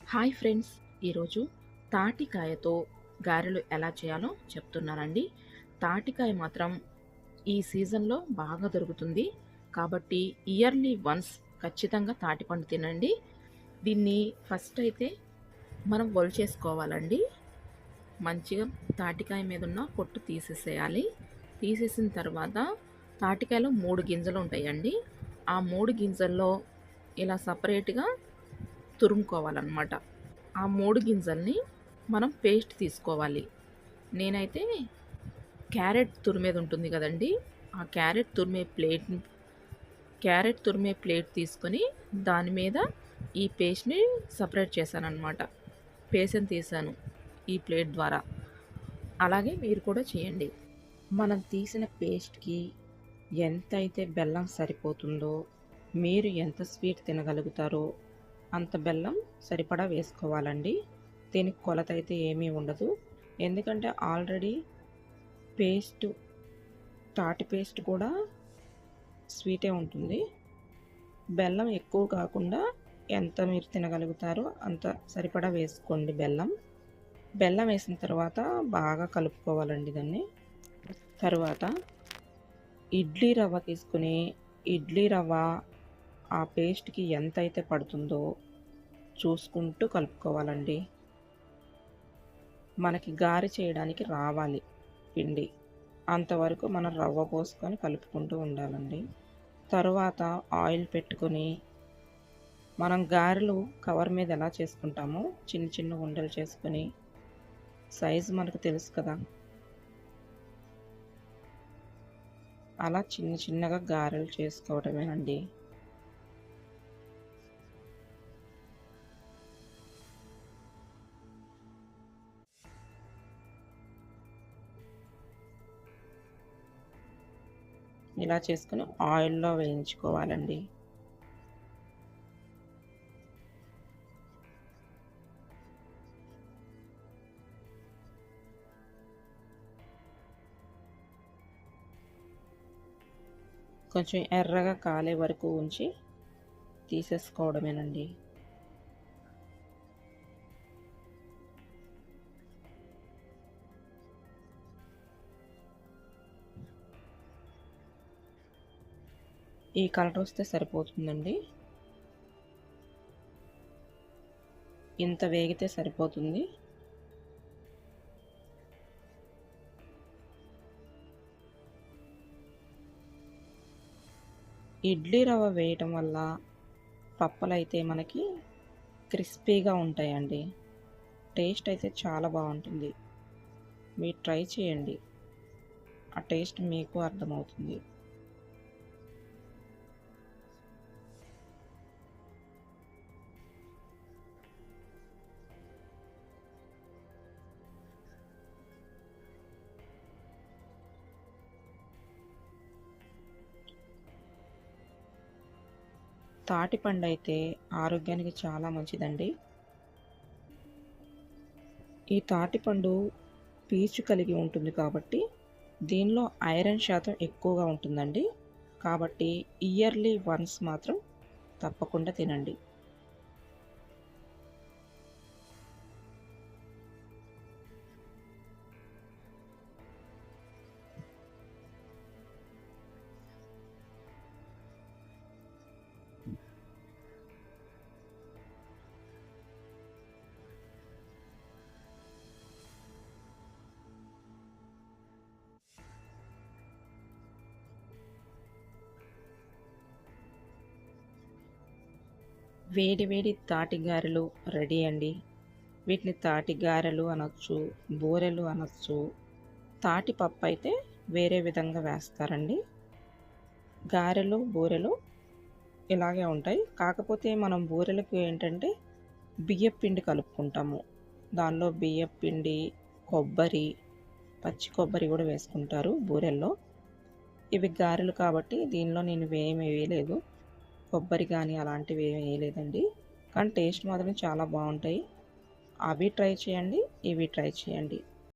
Hi friends, ఈరోజు తాటికాయతో గారెలు ఎలా చేయాలో చెప్తున్నానండి. తాటికాయ మాత్రం ఈ సీజన్‌లో బాగా దొరుకుతుంది. కాబట్టి ఇయర్లీ వన్స్ ఖచ్చితంగా తాటిపండు తినండి. దీన్ని ఫస్ట్ అయితే మనం ఒలిచేసుకోవాలండి. మంచిగా తాటికాయ మీద ఉన్న పొట్టు తీసేసేయాలి. తీసేసిన తర్వాత తాటికాయలో 3 గింజలు ఉంటాయండి. ఆ 3 గింజల్లో ఇలా సపరేట్‌గా తురుముకోవాలన్నమాట. ఆ 3 గింజల్ని మనం పేస్ట్ తీసుకోవాలి. నేనైతే క్యారెట్ తురిమేది ఉంటుంది కదండీ! ఆ క్యారెట్ తురిమే ప్లేట్ తీసుకొని దాని మీద ఈ పేస్ట్‌ని సెపరేట్ చేశాననమాట. పేస్ట్‌ని తీశాను ఈ ప్లేట్ ద్వారా. అలాగే మీరు కూడా చేయండి. మనం తీసిన పేస్ట్‌కి ఎంతైతే బెల్లం సరిపోతుందో, మీరు ఎంత స్వీట్ తినగలుగుతారో అంత బెల్లం సరిపడా వేసుకోవాలండి. దీనికి కొలత అయితే ఏమీ ఉండదు. ఎందుకంటే ఆల్రెడీ పేస్ట్ తాటి పేస్ట్ కూడా స్వీటే ఉంటుంది. బెల్లం ఎక్కువ కాకుండా ఎంత మీరు తినగలుగుతారో అంత సరిపడా వేసుకోండి బెల్లం. బెల్లం వేసిన తర్వాత బాగా కలుపుకోవాలండి దాన్ని. తరువాత ఇడ్లీ రవ్వ తీసుకుని ఇడ్లీ రవ్వ ఆ పేస్ట్‌కి ఎంతైతే పడుతుందో చూసుకుంటూ కలుపుకోవాలండి. మనకి గారె చేయడానికి రావాలి పిండి. అంతవరకు మనం రవ్వ పోసుకొని కలుపుకుంటూ ఉండాలండి. తరువాత ఆయిల్ పెట్టుకొని మనం గారెలు కవర్ మీద ఎలా చేసుకుంటామో చిన్న చిన్న ఉండలు చేసుకొని సైజు మనకు తెలుసు కదా! అలా చిన్న చిన్నగా గారెలు చేసుకోవడమేనండి. ఇలా చేసుకొని ఆయిల్‌లో వేయించుకోవాలండి. కొంచెం ఎర్రగా కాలే వరకు ఉంచి తీసేసుకోవడమేనండి. ఈ కలర్ వస్తే సరిపోతుందండి. ఇంత వేగితే సరిపోతుంది. ఇడ్లీ రవ్వ వేయటం వల్ల పప్పలైతే మనకి క్రిస్పీగా ఉంటాయండి. టేస్ట్ అయితే చాలా బాగుంటుంది. మీరు ట్రై చేయండి. ఆ టేస్ట్ మీకు అర్థమవుతుంది. తాటిపండు అయితే ఆరోగ్యానికి చాలా మంచిదండి. ఈ తాటిపండు పీచు కలిగి ఉంటుంది కాబట్టి దీనిలో ఐరన్ శాతం ఎక్కువగా ఉంటుందండి. కాబట్టి ఇయర్లీ వన్స్ మాత్రం తప్పకుండా తినండి. వేడి వేడి తాటి గారెలు రెడీ అండి. వీటిని తాటి గారెలు అనొచ్చు, బూరెలు అనొచ్చు. తాటి పప్పు అయితే వేరే విధంగా వేస్తారండి. గారెలు, బూరెలు ఇలాగే ఉంటాయి. కాకపోతే మనం బూరెలకు ఏంటంటే బియ్యపు పిండి కలుపుకుంటాము. దానిలో బియ్యపు పిండి, కొబ్బరి, పచ్చి కొబ్బరి కూడా వేసుకుంటారు బూరెల్లో. ఇవి గారెలు కాబట్టి దీనిలో నేను ఏమి వేయలేదు. కొబ్బరి కానీ అలాంటివి ఏమి వేయలేదండి. కానీ టేస్ట్ మాత్రం చాలా బాగుంటాయి. అవి ట్రై చేయండి, ఇవి ట్రై చేయండి.